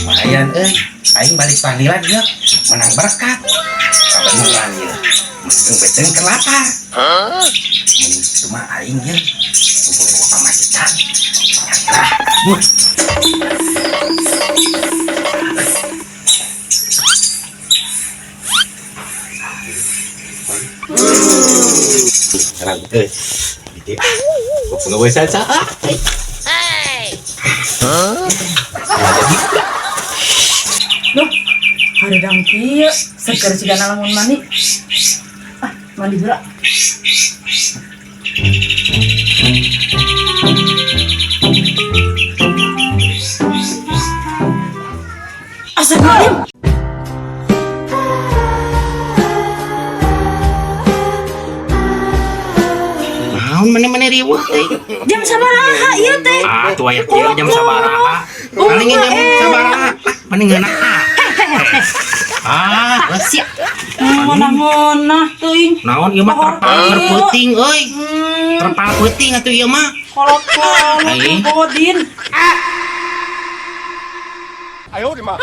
Lumayan aing balik panggilan ya menang berkat kebenaran ya mending beteng kelapa mending cuma aing ya kumpul sama majikan nah sekarang gitu pengawas saja Loh, hari dang kieu seger siga lamun mandi. Ah, mandi dulu. Astagfirullahaladzim. naon mana riweuh teh Jam sabaraha ieu teh? tuh aya kieu jam sabaraha paling jam sabaraha paling enak sia Ngonah-ngonah teuing. naon ieu mah terpal peuting euy terpal peuting atuh ieu mah Kolot kolot Aing. godin. Ayo, di mana?